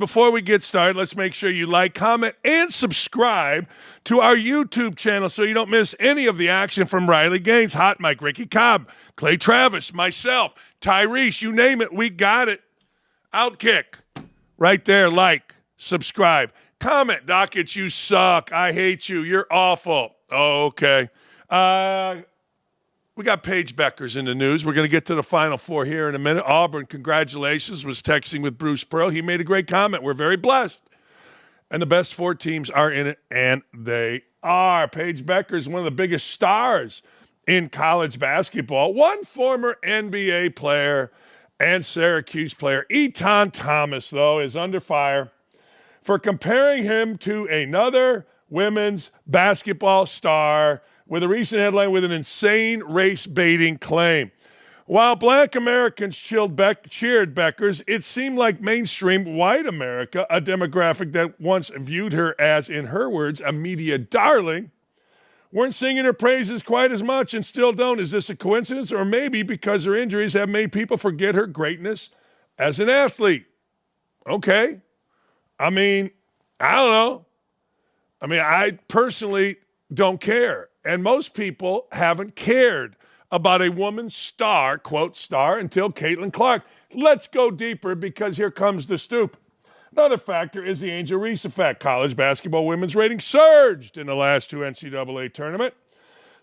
before we get started, let's make sure you like, comment, and subscribe to our YouTube channel so you don't miss any of the action from Riley Gaines, Hot Mike, Ricky Cobb, Clay Travis, myself, Tyrese, you name it, we got it. OutKick, right there, like, subscribe. Comment, Dakich, you suck. I hate you. You're awful. Oh, okay. We got Paige Bueckers in the news. We're going to get to the Final Four here in a minute. Auburn, congratulations, was texting with Bruce Pearl. He made a great comment. We're very blessed. And the best 4 teams are in it, and they are. Paige Bueckers, one of the biggest stars in college basketball. One former NBA player and Syracuse player. Eton Thomas, though, is under fire for comparing him to another women's basketball star with a recent headline with an insane race-baiting claim. While black Americans cheered Bueckers, it seemed like mainstream white America, a demographic that once viewed her as, in her words, a media darling, weren't singing her praises quite as much and still don't. Is this a coincidence? Or maybe because her injuries have made people forget her greatness as an athlete? Okay. I mean, I don't know. I mean, I personally don't care. And most people haven't cared about a woman's star, quote, star, until Caitlin Clark. Let's go deeper because here comes the stoop. Another factor is the Angel Reese effect. College basketball women's ratings surged in the last 2 NCAA tournament.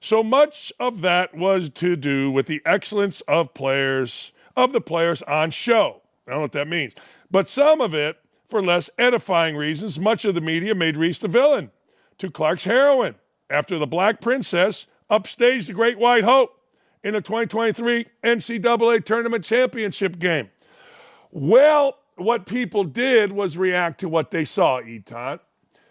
So much of that was to do with the excellence of the players on show. I don't know what that means. But some of it for less edifying reasons. Much of the media made Reese the villain to Clark's heroine after the Black Princess upstaged the Great White Hope in the 2023 NCAA Tournament Championship game. Well, what people did was react to what they saw, Eton.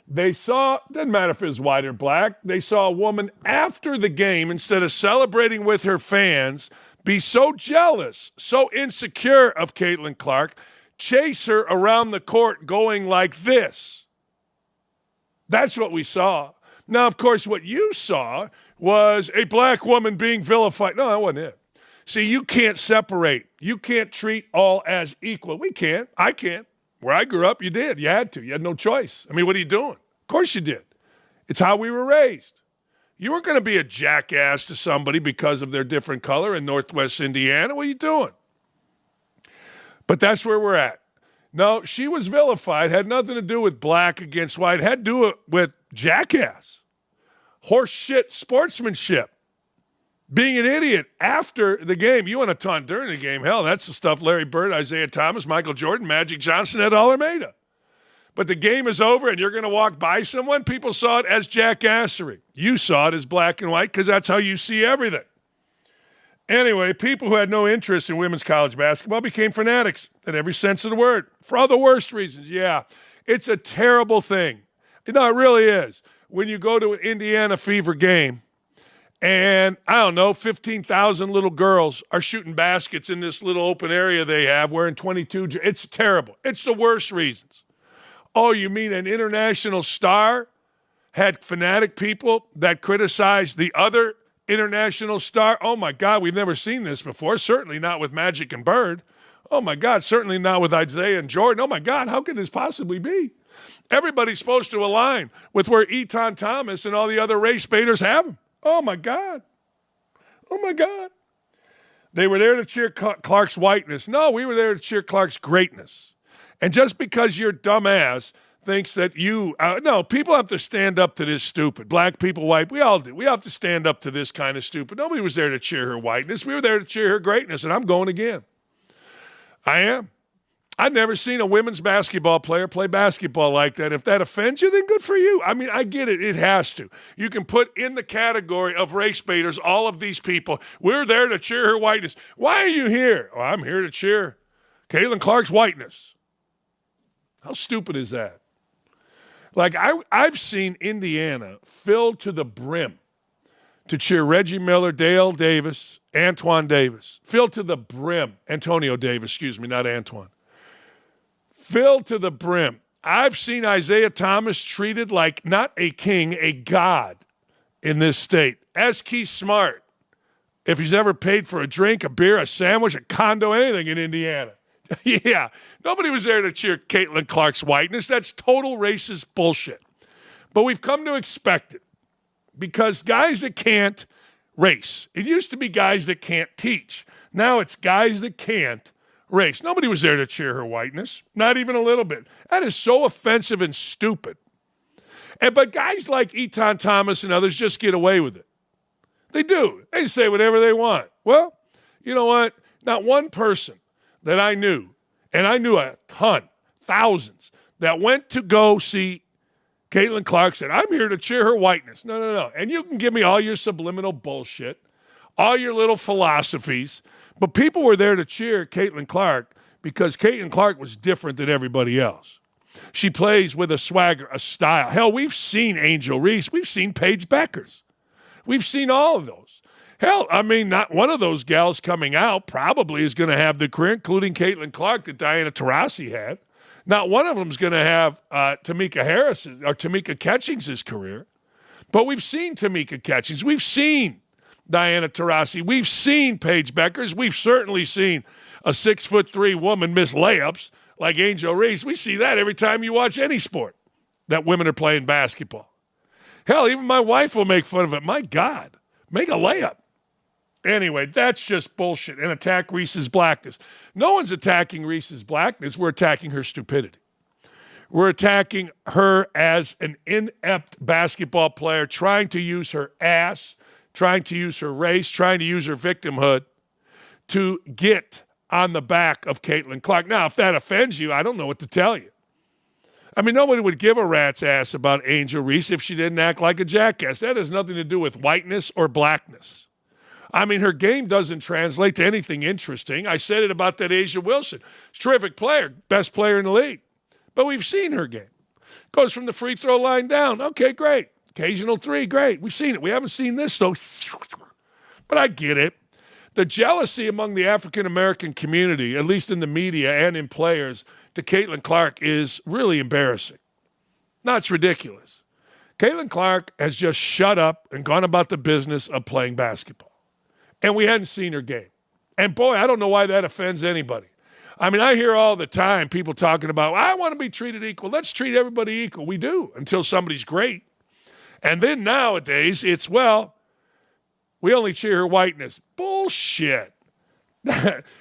They saw, didn't matter if it was white or black, they saw a woman after the game, instead of celebrating with her fans, be so jealous, so insecure of Caitlin Clark, chase her around the court going like this. That's what we saw. Now, of course, what you saw was a black woman being vilified. No, that wasn't it. See, you can't separate. You can't treat all as equal. We can't. I can't. Where I grew up, you did. You had to. You had no choice. I mean, what are you doing? Of course you did. It's how we were raised. You weren't going to be a jackass to somebody because of their different color in Northwest Indiana. What are you doing? But that's where we're at. No, she was vilified. Had nothing to do with black against white. Had to do it with jackass, horse shit sportsmanship, being an idiot after the game. You want to taunt during the game. Hell, that's the stuff Larry Bird, Isaiah Thomas, Michael Jordan, Magic Johnson, Ed Almeida. But the game is over and you're going to walk by someone? People saw it as jackassery. You saw it as black and white because that's how you see everything. Anyway, people who had no interest in women's college basketball became fanatics in every sense of the word for all the worst reasons. Yeah, it's a terrible thing. No, it really is. When you go to an Indiana Fever game and, I don't know, 15,000 little girls are shooting baskets in this little open area they have wearing 22. It's terrible. It's the worst reasons. Oh, you mean an international star had fanatic people that criticized the other international star? Oh, my God, we've never seen this before. Certainly not with Magic and Bird. Oh, my God, certainly not with Isaiah and Jordan. Oh, my God, how could this possibly be? Everybody's supposed to align with where Eton Thomas and all the other race baiters have him. Oh, my God. Oh, my God. They were there to cheer Clark's whiteness. No, we were there to cheer Clark's greatness. And just because your dumbass thinks that no, people have to stand up to this stupid. Black people, white, we all do. We have to stand up to this kind of stupid. Nobody was there to cheer her whiteness. We were there to cheer her greatness, and I'm going again. I am. I've never seen a women's basketball player play basketball like that. If that offends you, then good for you. I mean, I get it. It has to. You can put in the category of race baiters all of these people. We're there to cheer her whiteness. Why are you here? Oh, I'm here to cheer Caitlin Clark's whiteness. How stupid is that? Like, I've seen Indiana filled to the brim to cheer Reggie Miller, Dale Davis, Antoine Davis. Filled to the brim. Antonio Davis, excuse me, not Antoine. Filled to the brim. I've seen Isaiah Thomas treated like not a king, a god in this state. Ask Keith Smart if he's ever paid for a drink, a beer, a sandwich, a condo, anything in Indiana. Yeah, nobody was there to cheer Caitlin Clark's whiteness. That's total racist bullshit. But we've come to expect it because guys that can't race. It used to be guys that can't teach. Now it's guys that can't race. Nobody was there to cheer her whiteness, not even a little bit. That is so offensive and stupid. But guys like Eton Thomas and others just get away with it. They do. They say whatever they want. Well, you know what? Not one person that I knew, and I knew a ton, thousands, that went to go see Caitlin Clark said, I'm here to cheer her whiteness. No. And you can give me all your subliminal bullshit, all your little philosophies, but people were there to cheer Caitlin Clark because Caitlin Clark was different than everybody else. She plays with a swagger, a style. Hell, we've seen Angel Reese. We've seen Paige Bueckers. We've seen all of those. Hell, I mean, not one of those gals coming out probably is going to have the career, including Caitlin Clark, that Diana Taurasi had. Not one of them is going to have Tamika Catchings' career. But we've seen Tamika Catchings. We've seen Diana Taurasi. We've seen Paige Bueckers. We've certainly seen a 6'3" woman miss layups like Angel Reese. We see that every time you watch any sport that women are playing basketball. Hell, even my wife will make fun of it. My God, make a layup. Anyway, that's just bullshit and attack Reese's blackness. No one's attacking Reese's blackness. We're attacking her stupidity. We're attacking her as an inept basketball player, trying to use her ass, trying to use her race, trying to use her victimhood to get on the back of Caitlin Clark. Now, if that offends you, I don't know what to tell you. I mean, nobody would give a rat's ass about Angel Reese if she didn't act like a jackass. That has nothing to do with whiteness or blackness. I mean, her game doesn't translate to anything interesting. I said it about that Asia Wilson. She's a terrific player, best player in the league. But we've seen her game. Goes from the free throw line down. Okay, great. Occasional three, great. We've seen it. We haven't seen this, though. But I get it. The jealousy among the African-American community, at least in the media and in players, to Caitlin Clark is really embarrassing. No, it's ridiculous. Caitlin Clark has just shut up and gone about the business of playing basketball. And we hadn't seen her game. And boy, I don't know why that offends anybody. I mean, I hear all the time people talking about, I want to be treated equal. Let's treat everybody equal. We do until somebody's great. And then nowadays, it's, well, we only cheer her whiteness. Bullshit.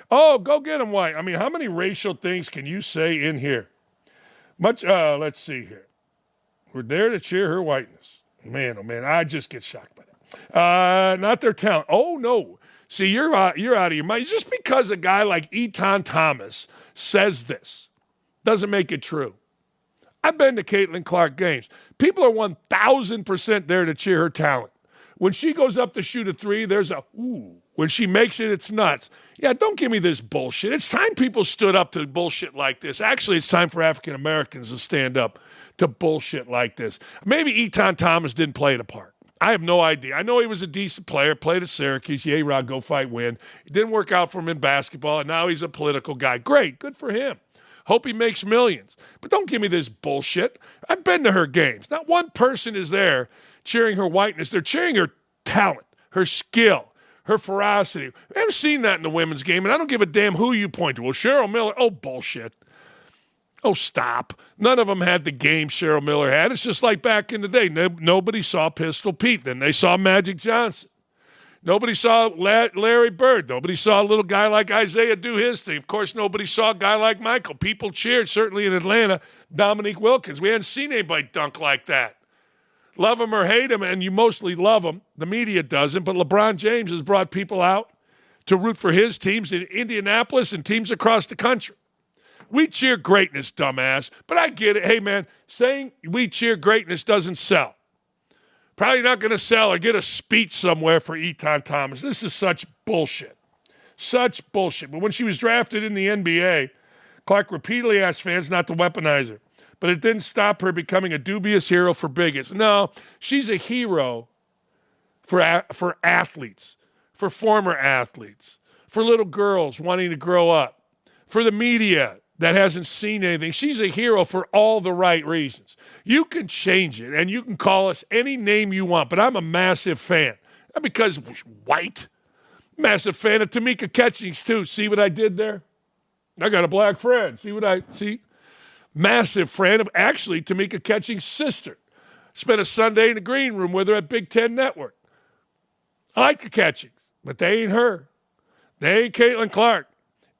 Oh, go get them white. I mean, how many racial things can you say in here? Let's see here. We're there to cheer her whiteness. Man, oh man, I just get shocked by that. Not their talent. Oh, no. See, you're out of your mind. Just because a guy like Eton Thomas says this doesn't make it true. I've been to Caitlin Clark games. People are 1,000% there to cheer her talent. When she goes up to shoot a three, there's a ooh. When she makes it, it's nuts. Yeah, don't give me this bullshit. It's time people stood up to bullshit like this. Actually, it's time for African Americans to stand up to bullshit like this. Maybe Eton Thomas didn't play the part. I have no idea. I know he was a decent player, played at Syracuse. Yay, Rod, go fight, win. It didn't work out for him in basketball, and now he's a political guy. Great, good for him. Hope he makes millions. But don't give me this bullshit. I've been to her games. Not one person is there cheering her whiteness. They're cheering her talent, her skill, her ferocity. I haven't seen that in the women's game, and I don't give a damn who you point to. Well, Cheryl Miller, oh, bullshit. Oh, stop. None of them had the game Cheryl Miller had. It's just like back in the day. Nobody saw Pistol Pete. Then they saw Magic Johnson. Nobody saw Larry Bird. Nobody saw a little guy like Isaiah do his thing. Of course, nobody saw a guy like Michael. People cheered, certainly in Atlanta, Dominique Wilkins. We hadn't seen anybody dunk like that. Love him or hate him, and you mostly love him. The media doesn't, but LeBron James has brought people out to root for his teams in Indianapolis and teams across the country. We cheer greatness, dumbass. But I get it. Hey, man, saying we cheer greatness doesn't sell. Probably not going to sell or get a speech somewhere for Eton Thomas. This is such bullshit. Such bullshit. But when she was drafted in the NBA, Clark repeatedly asked fans not to weaponize her. But it didn't stop her becoming a dubious hero for bigots. No, she's a hero for athletes, for former athletes, for little girls wanting to grow up, for the media that hasn't seen anything. She's a hero for all the right reasons. You can change it, and you can call us any name you want, but I'm a massive fan. Not because white. Massive fan of Tamika Catchings, too. See what I did there? I got a black friend. See? Massive friend of actually Tamika Catching's sister. Spent a Sunday in the green room with her at Big Ten Network. I like the Catchings, but they ain't her. They ain't Caitlin Clark.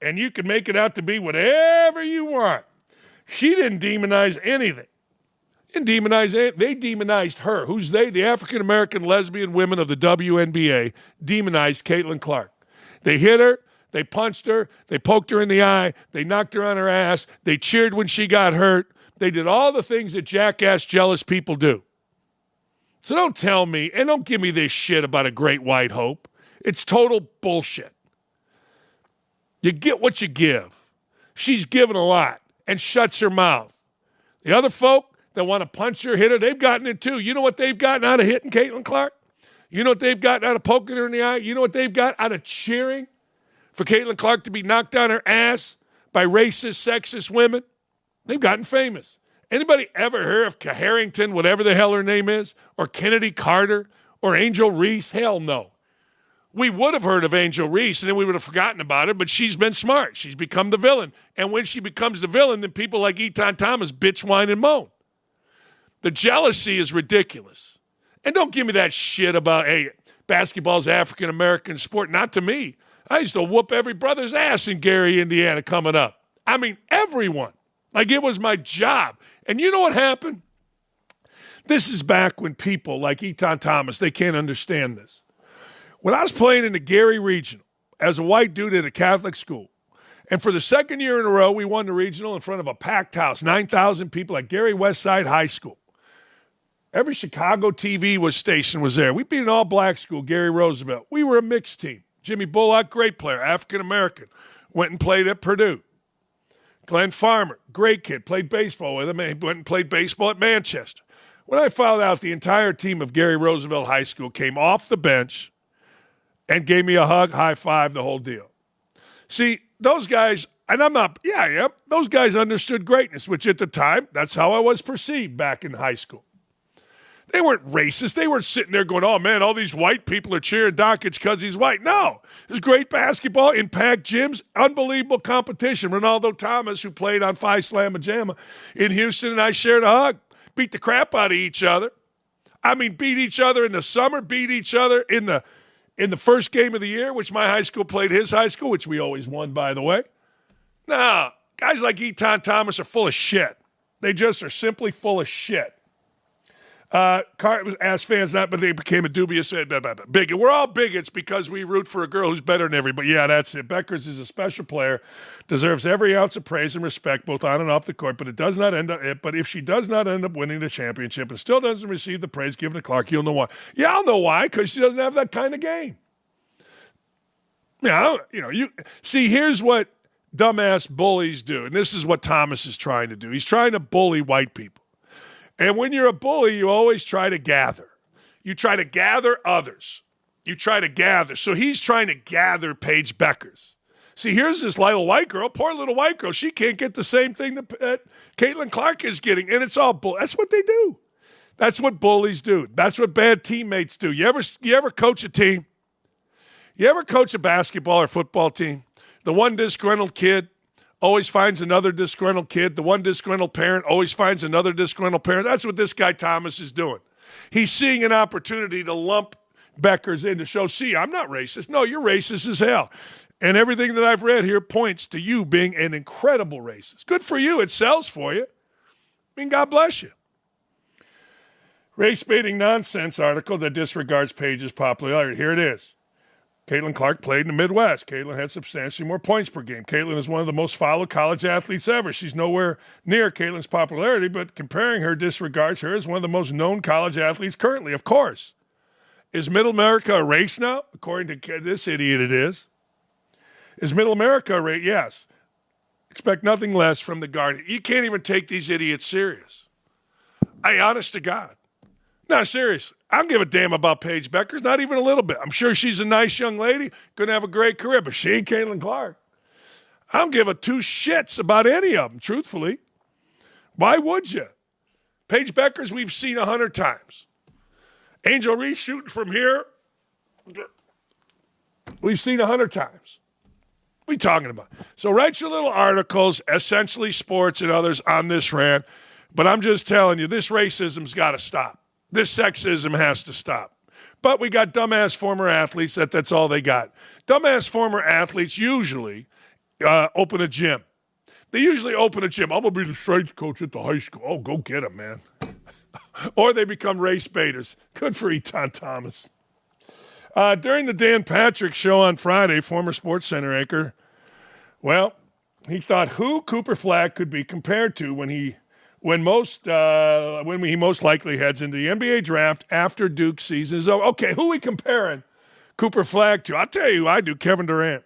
And you can make it out to be whatever you want. She didn't demonize anything. They demonized her. Who's they? The African-American lesbian women of the WNBA demonized Caitlin Clark. They hit her. They punched her. They poked her in the eye. They knocked her on her ass. They cheered when she got hurt. They did all the things that jackass, jealous people do. So don't tell me, and don't give me this shit about a great white hope. It's total bullshit. You get what you give. She's given a lot and shuts her mouth. The other folk that want to punch her, hit her, they've gotten it too. You know what they've gotten out of hitting Caitlin Clark? You know what they've gotten out of poking her in the eye? You know what they've got out of cheering for Caitlin Clark to be knocked on her ass by racist, sexist women? They've gotten famous. Anybody ever heard of Harrington, whatever the hell her name is, or Kennedy Carter, or Angel Reese? Hell no. We would have heard of Angel Reese, and then we would have forgotten about her, but she's been smart. She's become the villain. And when she becomes the villain, then people like Eton Thomas bitch, whine, and moan. The jealousy is ridiculous. And don't give me that shit about, hey, basketball's African-American sport. Not to me. I used to whoop every brother's ass in Gary, Indiana coming up. I mean, everyone. Like it was my job. And you know what happened? This is back when people like Eton Thomas, they can't understand this. When I was playing in the Gary Regional as a white dude at a Catholic school, and for the second year in a row, we won the regional in front of a packed house, 9,000 people at Gary Westside High School. Every Chicago TV station was there. We beat an all-black school, Gary Roosevelt. We were a mixed team. Jimmy Bullock, great player, African-American, went and played at Purdue. Glenn Farmer, great kid, played baseball with him, and went and played baseball at Manchester. When I found out, the entire team of Gary Roosevelt High School came off the bench and gave me a hug, high five, the whole deal. See, those guys, and I'm not, those guys understood greatness, which at the time, that's how I was perceived back in high school. They weren't racist. They weren't sitting there going, oh, man, all these white people are cheering Dakich because he's white. No, it was great basketball in packed gyms, unbelievable competition. Ronaldo Thomas, who played on Phi Slamma Jamma in Houston, and I shared a hug, beat the crap out of each other. I mean, beat each other in the summer, beat each other in the first game of the year, which my high school played his high school, which we always won, by the way. Now, guys like Eton Thomas are full of shit. They just are simply full of shit. Asked fans not, but they became a dubious bigot. We're all bigots because we root for a girl who's better than everybody. Yeah, that's it. Bueckers is a special player, deserves every ounce of praise and respect, both on and off the court. But if she does not end up winning the championship and still doesn't receive the praise given to Clark, you'll know why. Yeah, I'll know why, because she doesn't have that kind of game. Yeah, here's what dumbass bullies do, and this is what Thomas is trying to do. He's trying to bully white people. And when you're a bully, you always try to gather. You try to gather others. You try to gather. So he's trying to gather Paige Bueckers. See, here's this little white girl, poor little white girl. She can't get the same thing that Caitlin Clark is getting, and it's all bull. That's what they do. That's what bullies do. That's what bad teammates do. You ever coach a team? You ever coach a basketball or football team? The one disgruntled kid always finds another disgruntled kid. The one disgruntled parent always finds another disgruntled parent. That's what this guy Thomas is doing. He's seeing an opportunity to lump Bueckers in to show, see, I'm not racist. No, you're racist as hell. And everything that I've read here points to you being an incredible racist. Good for you. It sells for you. I mean, God bless you. Race-baiting nonsense article that disregards Paige's popularity. Here it is. Caitlin Clark played in the Midwest. Caitlin had substantially more points per game. Caitlin is one of the most followed college athletes ever. She's nowhere near Caitlin's popularity, but comparing her disregards her as one of the most known college athletes currently. Of course. Is Middle America a race now? According to this idiot, it is. Is Middle America a race? Yes. Expect nothing less from the Guardian. You can't even take these idiots serious. Honest to God. No, seriously. I don't give a damn about Paige Bueckers, not even a little bit. I'm sure she's a nice young lady, going to have a great career, but she ain't Caitlin Clark. I don't give a two shits about any of them, truthfully. Why would you? Paige Bueckers, we've seen 100 times. Angel Reese shooting from here, we've seen 100 times. What are you talking about? So write your little articles, essentially sports and others, on this rant. But I'm just telling you, this racism's got to stop. This sexism has to stop. But we got dumbass former athletes. That's all they got. Dumbass former athletes usually open a gym. They usually open a gym. I'm going to be the strength coach at the high school. Oh, go get him, man. Or they become race baiters. Good for Eton Thomas. During the Dan Patrick Show on Friday, former SportsCenter anchor, well, he thought who Cooper Flagg could be compared to when he most likely heads into the NBA draft after Duke season is over. Okay, who are we comparing Cooper Flagg to? I'll tell you who I do, Kevin Durant.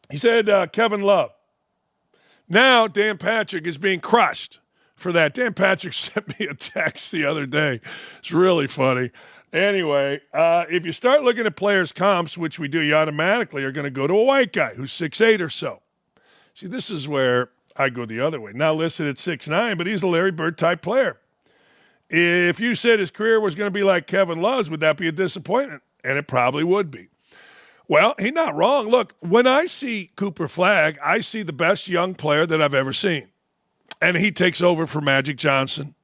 He said Kevin Love. Now Dan Patrick is being crushed for that. Dan Patrick sent me a text the other day. It's really funny. Anyway, if you start looking at players' comps, which we do, you automatically are going to go to a white guy who's 6'8" or so. See, this is where I go the other way. Now listed at 6'9", but he's a Larry Bird type player. If you said his career was going to be like Kevin Love's, would that be a disappointment? And it probably would be. Well, he's not wrong. Look, when I see Cooper Flagg, I see the best young player that I've ever seen. And he takes over for Magic Johnson,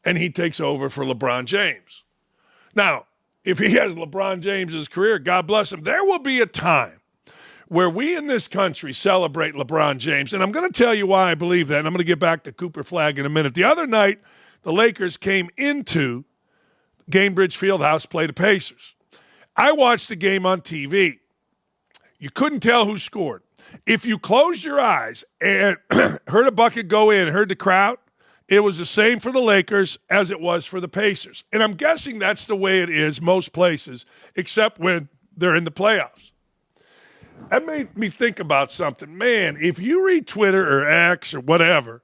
and he takes over for LeBron James. Now, if he has LeBron James's career, God bless him, there will be a time where we in this country celebrate LeBron James. And I'm going to tell you why I believe that, and I'm going to get back to Cooper Flagg in a minute. The other night, the Lakers came into Gainbridge Fieldhouse, play the Pacers. I watched the game on TV. You couldn't tell who scored. If you closed your eyes and heard a bucket go in, heard the crowd, it was the same for the Lakers as it was for the Pacers. And I'm guessing that's the way it is most places, except when they're in the playoffs. That made me think about something. Man, if you read Twitter or X or whatever,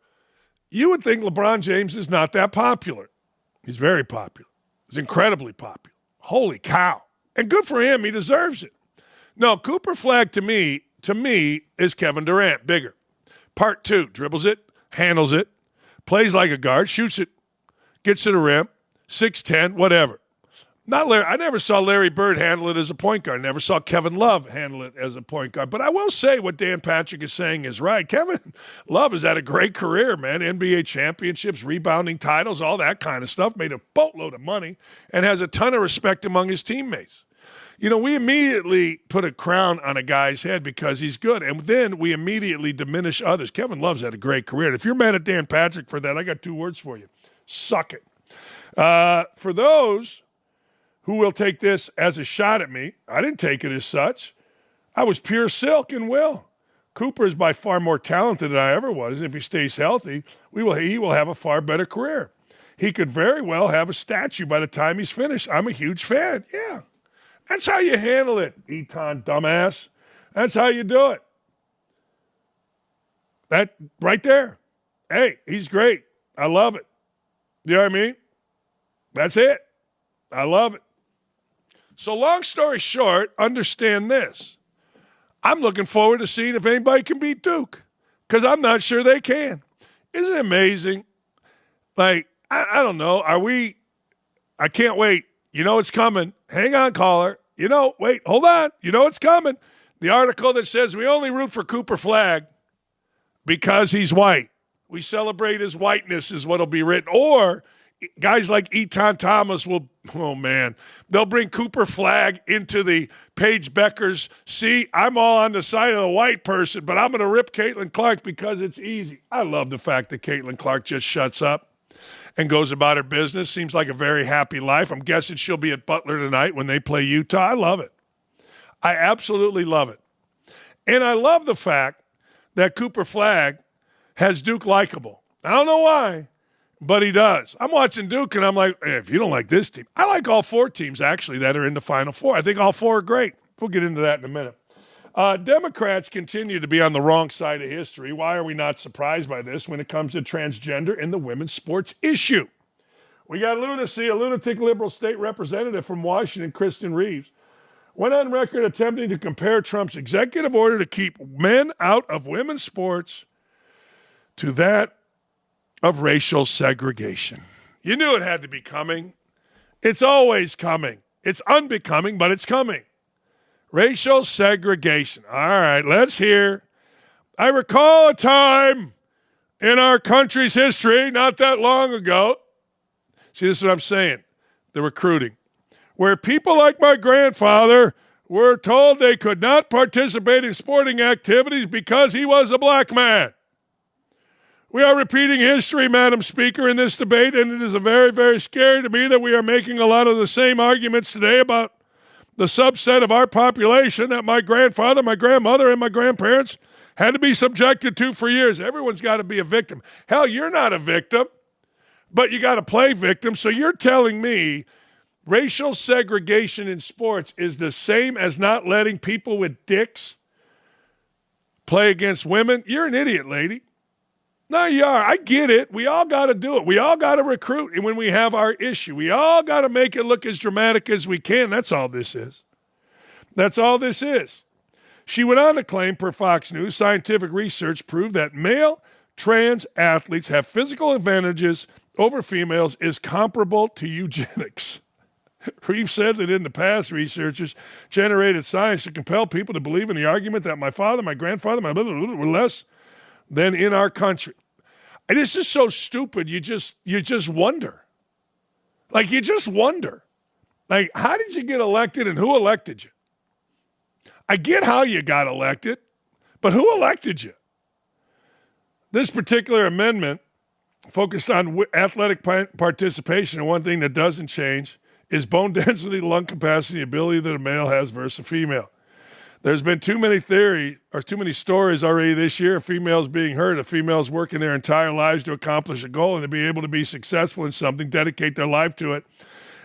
you would think LeBron James is not that popular. He's very popular. He's incredibly popular. Holy cow. And good for him. He deserves it. No, Cooper Flagg to me is Kevin Durant, bigger. Part 2, dribbles it, handles it, plays like a guard, shoots it, gets to the rim, 6'10", whatever. Not Larry. I never saw Larry Bird handle it as a point guard. Never saw Kevin Love handle it as a point guard. But I will say what Dan Patrick is saying is right. Kevin Love has had a great career, man. NBA championships, rebounding titles, all that kind of stuff. Made a boatload of money and has a ton of respect among his teammates. You know, we immediately put a crown on a guy's head because he's good, and then we immediately diminish others. Kevin Love's had a great career. And if you're mad at Dan Patrick for that, I got 2 words for you. Suck it. For those who will take this as a shot at me, I didn't take it as such. I was pure silk and will. Cooper is by far more talented than I ever was. If he stays healthy, he will have a far better career. He could very well have a statue by the time he's finished. I'm a huge fan. Yeah. That's how you handle it, Eton dumbass. That's how you do it. That right there. Hey, he's great. I love it. You know what I mean? That's it. I love it. So long story short, understand this. I'm looking forward to seeing if anybody can beat Duke because I'm not sure they can. Isn't it amazing? Like, I don't know. I can't wait. You know it's coming. Hang on, caller. Wait, hold on. You know it's coming. The article that says we only root for Cooper Flagg because he's white. We celebrate his whiteness is what'll be written. Or guys like Eton Thomas will, they'll bring Cooper Flagg into the Paige Bueckers. See, I'm all on the side of the white person, but I'm going to rip Caitlin Clark because it's easy. I love the fact that Caitlin Clark just shuts up and goes about her business. Seems like a very happy life. I'm guessing she'll be at Butler tonight when they play Utah. I love it. I absolutely love it. And I love the fact that Cooper Flagg has Duke likable. I don't know why, but he does. I'm watching Duke, and I'm like, hey, if you don't like this team. I like all 4 teams, actually, that are in the Final Four. I think all 4 are great. We'll get into that in a minute. Democrats continue to be on the wrong side of history. Why are we not surprised by this when it comes to transgender and the women's sports issue? We got lunacy. A lunatic liberal state representative from Washington, Kristen Reeves, went on record attempting to compare Trump's executive order to keep men out of women's sports to that of racial segregation. You knew it had to be coming. It's always coming. It's unbecoming, but it's coming. Racial segregation. All right, let's hear. I recall a time in our country's history, not that long ago. See, this is what I'm saying. The recruiting. Where people like my grandfather were told they could not participate in sporting activities because he was a black man. We are repeating history, Madam Speaker, in this debate, and it is very, very scary to me that we are making a lot of the same arguments today about the subset of our population that my grandfather, my grandmother, and my grandparents had to be subjected to for years. Everyone's got to be a victim. Hell, you're not a victim, but you got to play victim. So you're telling me racial segregation in sports is the same as not letting people with dicks play against women? You're an idiot, lady. No, you are. I get it. We all got to do it. We all got to recruit. And when we have our issue, we all got to make it look as dramatic as we can. That's all this is. That's all this is. She went on to claim, per Fox News, scientific research proved that male trans athletes have physical advantages over females is comparable to eugenics. Reeve said that in the past, researchers generated science to compel people to believe in the argument that my father, my grandfather, my mother were less than in our country. And this is so stupid, you just wonder. Like, you just wonder. Like, how did you get elected and who elected you? I get how you got elected, but who elected you? This particular amendment focused on athletic participation, and one thing that doesn't change is bone density, lung capacity, ability that a male has versus a female. There's been too many stories already this year of females being hurt, of females working their entire lives to accomplish a goal and to be able to be successful in something, dedicate their life to it.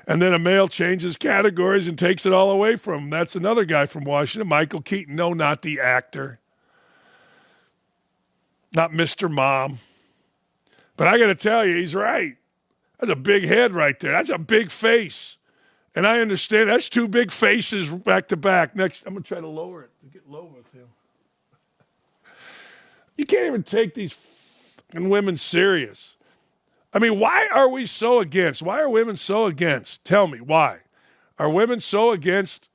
And then a male changes categories and takes it all away from them. That's another guy from Washington, Michael Keaton. No, not the actor. Not Mr. Mom. But I got to tell you, he's right. That's a big head right there. That's a big face. And I understand that's two big faces back to back. Next, I'm going to try to lower it, to get low with him. You can't even take these fucking women serious. I mean, why are we so against? Why are women so against? Tell me, why? Are women so against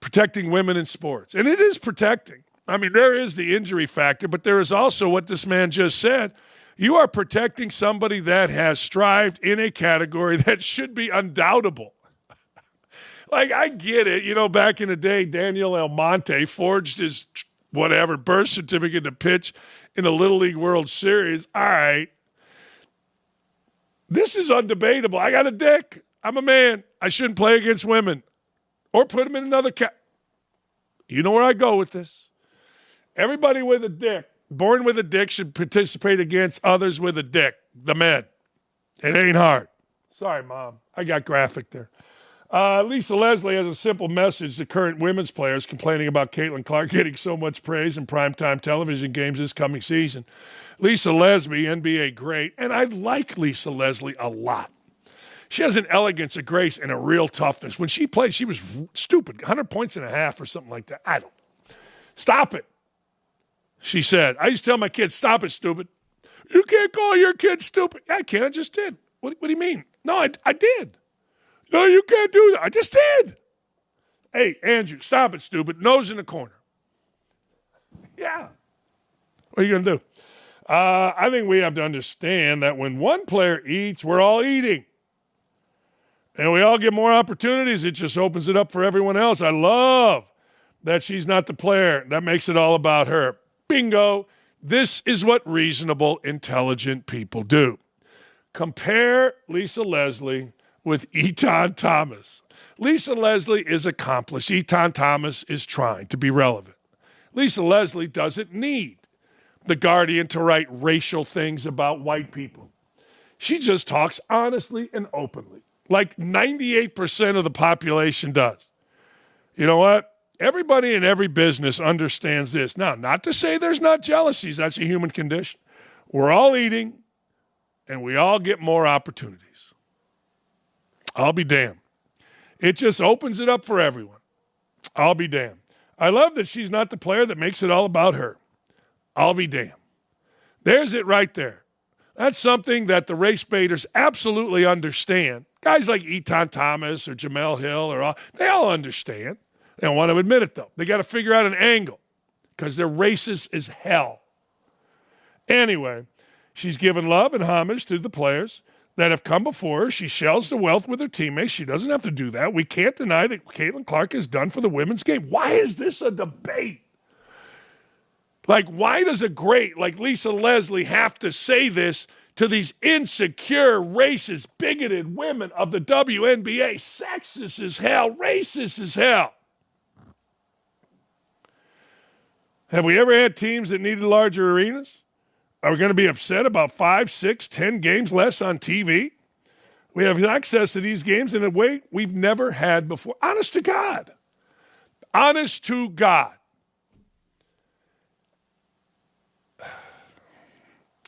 protecting women in sports? And it is protecting. I mean, there is the injury factor, but there is also what this man just said. You are protecting somebody that has strived in a category that should be undoubtable. Like, I get it. You know, back in the day, Daniel Almonte forged his birth certificate to pitch in the Little League World Series. All right. This is undebatable. I got a dick. I'm a man. I shouldn't play against women or put them in another You know where I go with this. Everybody with a dick, born with a dick, should participate against others with a dick, the men. It ain't hard. Sorry, Mom. I got graphic there. Lisa Leslie has a simple message to current women's players complaining about Caitlin Clark getting so much praise in primetime television games this coming season. Lisa Leslie, NBA great, and I like Lisa Leslie a lot. She has an elegance, a grace, and a real toughness. When she played, she was stupid, 100 points and a half or something like that. I don't. Stop it, she said. I used to tell my kids, stop it, stupid. You can't call your kid stupid. Yeah, I can. I just did. What do you mean? No, I did. No, you can't do that. I just did. Hey, Andrew, stop it, stupid. Nose in the corner. Yeah. What are you going to do? I think we have to understand that when one player eats, we're all eating. And we all get more opportunities. It just opens it up for everyone else. I love that she's not the player. That makes it all about her. Bingo. This is what reasonable, intelligent people do. Compare Lisa Leslie with Eton Thomas. Lisa Leslie is accomplished. Eton Thomas is trying to be relevant. Lisa Leslie doesn't need the Guardian to write racial things about white people. She just talks honestly and openly, like 98% of the population does. You know what? Everybody in every business understands this. Now, not to say there's not jealousies. That's a human condition. We're all eating, and we all get more opportunities. I'll be damned. It just opens it up for everyone. I'll be damned. I love that she's not the player that makes it all about her. I'll be damned. There's it right there. That's something that the race baiters absolutely understand. Guys like Eton Thomas or Jamel Hill, they all understand. They don't want to admit it, though. They got to figure out an angle because they're racist as hell. Anyway, she's given love and homage to the players that have come before her. She shares the wealth with her teammates. She doesn't have to do that. We can't deny that Caitlin Clark has done for the women's game. Why is this a debate? Like, why does a great like Lisa Leslie have to say this to these insecure, racist, bigoted women of the WNBA? Sexist as hell, racist as hell. Have we ever had teams that needed larger arenas? Are we going to be upset about 5, 6, 10 games less on TV? We have access to these games in a way we've never had before. Honest to God. Honest to God.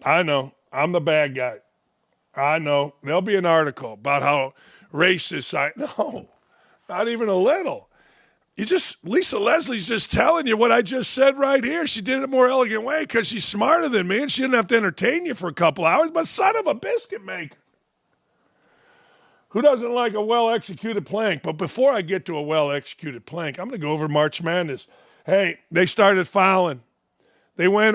I know. I'm the bad guy. I know. There'll be an article about how racist I... No, not even a little. Lisa Leslie's just telling you what I just said right here. She did it a more elegant way because she's smarter than me and she didn't have to entertain you for a couple hours, but son of a biscuit maker. Who doesn't like a well-executed plank? But before I get to a well-executed plank, I'm going to go over March Madness. Hey, they started fouling. They went,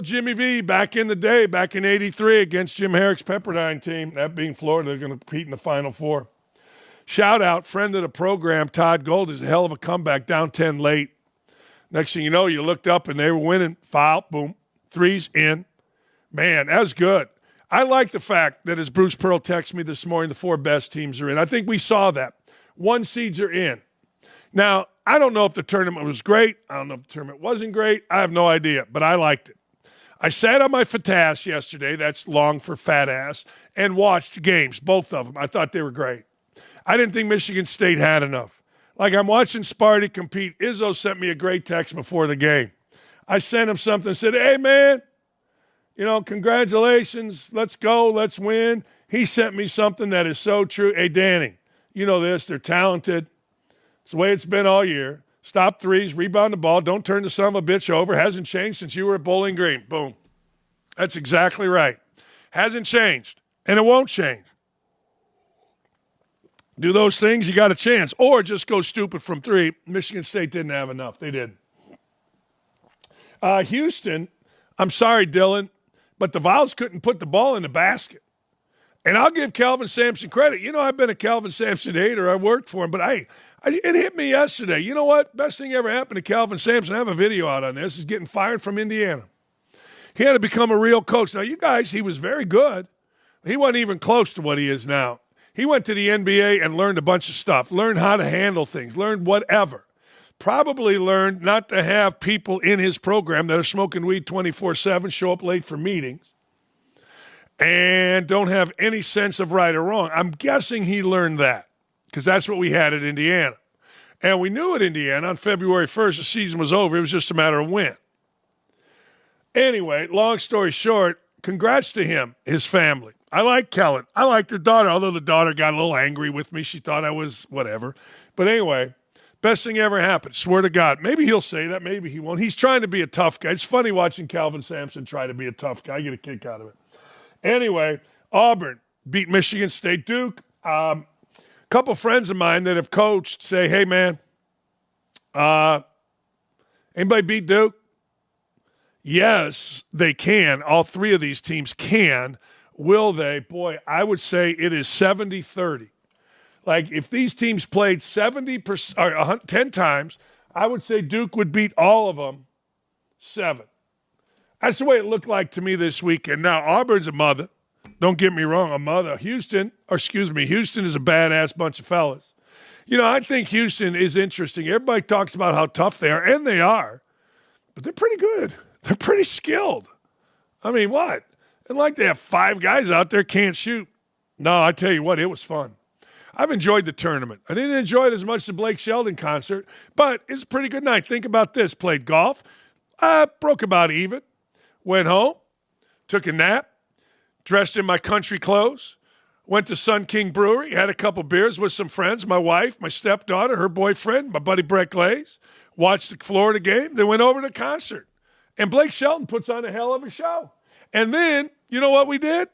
Jimmy V, back in the day, back in 83 against Jim Herrick's Pepperdine team. That being Florida, they're going to compete in the Final Four. Shout out, friend of the program, Todd Gold, is a hell of a comeback, down 10 late. Next thing you know, you looked up and they were winning. Foul, boom, threes in. Man, that's good. I like the fact that as Bruce Pearl texted me this morning, the 4 best teams are in. I think we saw that. 1 seeds are in. Now, I don't know if the tournament was great. I don't know if the tournament wasn't great. I have no idea, but I liked it. I sat on my fatass yesterday, that's long for fat ass, and watched games, both of them. I thought they were great. I didn't think Michigan State had enough. Like, I'm watching Sparty compete. Izzo sent me a great text before the game. I sent him something and said, hey, man, congratulations. Let's go. Let's win. He sent me something that is so true. Hey, Danny, you know this. They're talented. It's the way it's been all year. Stop threes, rebound the ball. Don't turn the son of a bitch over. Hasn't changed since you were at Bowling Green. Boom. That's exactly right. Hasn't changed, and it won't change. Do those things, you got a chance. Or just go stupid from 3. Michigan State didn't have enough. They did. Houston, I'm sorry, Dylan, but the Vols couldn't put the ball in the basket. And I'll give Calvin Sampson credit. I've been a Calvin Sampson hater. I worked for him. But it hit me yesterday. You know what? Best thing ever happened to Calvin Sampson, I have a video out on this, is getting fired from Indiana. He had to become a real coach. Now, you guys, he was very good. He wasn't even close to what he is now. He went to the NBA and learned a bunch of stuff, learned how to handle things, learned whatever. Probably learned not to have people in his program that are smoking weed 24/7, show up late for meetings, and don't have any sense of right or wrong. I'm guessing he learned that because that's what we had at Indiana. And we knew at Indiana on February 1st the season was over. It was just a matter of when. Anyway, long story short, congrats to him, his family. I like Kellen. I like the daughter, although the daughter got a little angry with me. She thought I was whatever. But anyway, best thing ever happened. Swear to God. Maybe he'll say that. Maybe he won't. He's trying to be a tough guy. It's funny watching Calvin Sampson try to be a tough guy. I get a kick out of it. Anyway, Auburn beat Michigan State. Duke. A couple friends of mine that have coached say, hey, man, anybody beat Duke? Yes, they can. All 3 of these teams can. Will they? Boy, I would say it is 70-30. Like, if these teams played 70% or 10 times, I would say Duke would beat all of them 7. That's the way it looked like to me this weekend. Now, Auburn's a mother. Don't get me wrong, a mother. Houston is a badass bunch of fellas. I think Houston is interesting. Everybody talks about how tough they are, and they are. But they're pretty good. They're pretty skilled. I mean, what? And like they have 5 guys out there can't shoot. No, I tell you what, it was fun. I've enjoyed the tournament. I didn't enjoy it as much as the Blake Sheldon concert, but it's a pretty good night. Think about this. Played golf, broke about even, went home, took a nap, dressed in my country clothes, went to Sun King Brewery, had a couple beers with some friends, my wife, my stepdaughter, her boyfriend, my buddy Brett Glaze, watched the Florida game, then went over to the concert. And Blake Shelton puts on a hell of a show. And then, you know what we did?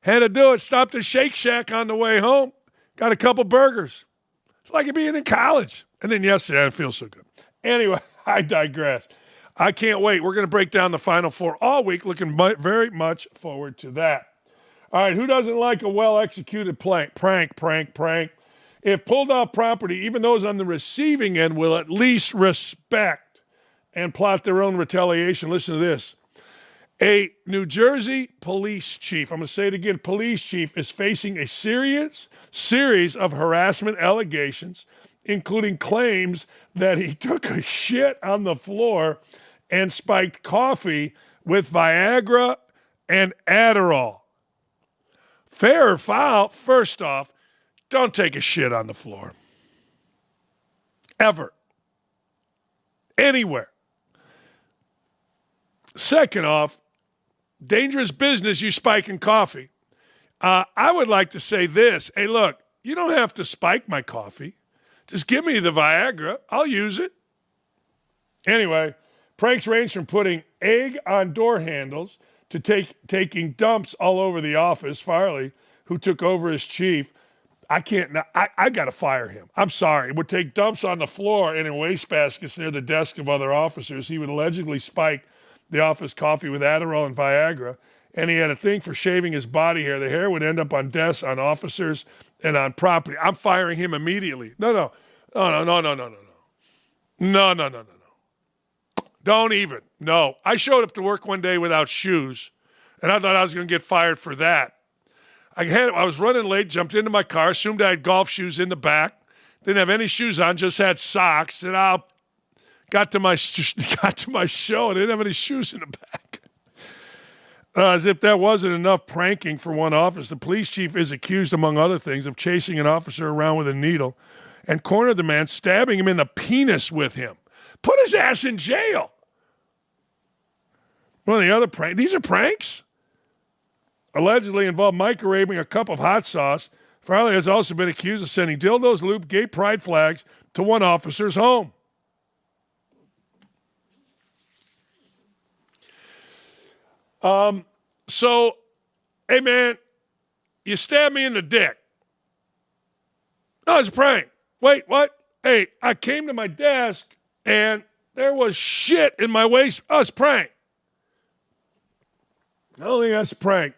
Had to do it. Stopped at Shake Shack on the way home. Got a couple burgers. It's like being in college. And then yesterday, I didn't feel so good. Anyway, I digress. I can't wait. We're going to break down the Final Four all week. Looking very much forward to that. All right, who doesn't like a well-executed prank? If pulled off property, even those on the receiving end will at least respect and plot their own retaliation. Listen to this. A New Jersey police chief, I'm going to say it again, police chief is facing a series of harassment allegations, including claims that he took a shit on the floor and spiked coffee with Viagra and Adderall. Fair or foul? First off, don't take a shit on the floor. Ever. Anywhere. Second off, dangerous business you spiking coffee. I would like to say this. Hey, look, you don't have to spike my coffee. Just give me the Viagra. I'll use it. Anyway, pranks range from putting egg on door handles to taking dumps all over the office. Farley, who took over as chief, I got to fire him. I'm sorry. Would take dumps on the floor and in wastebaskets near the desk of other officers. He would allegedly spike the office coffee with Adderall and Viagra, and he had a thing for shaving his body hair. The hair would end up on desks, on officers, and on property. I'm firing him immediately. No. Don't even. No. I showed up to work one day without shoes, and I thought I was going to get fired for that. I was running late, jumped into my car, assumed I had golf shoes in the back, didn't have any shoes on, just had socks, and I got to my show and I didn't have any shoes in the back. As if that wasn't enough pranking for one office, the police chief is accused, among other things, of chasing an officer around with a needle and cornered the man, stabbing him in the penis with him. Put his ass in jail. One of the other pranks, these are pranks? Allegedly involved microwaving a cup of hot sauce. Farley has also been accused of sending dildos, lube, gay pride flags to one officer's home. So, hey man, you stabbed me in the dick. No, it's a prank. Wait, what? Hey, I came to my desk and there was shit in my waist. Oh, it's a prank. I don't think that's a prank.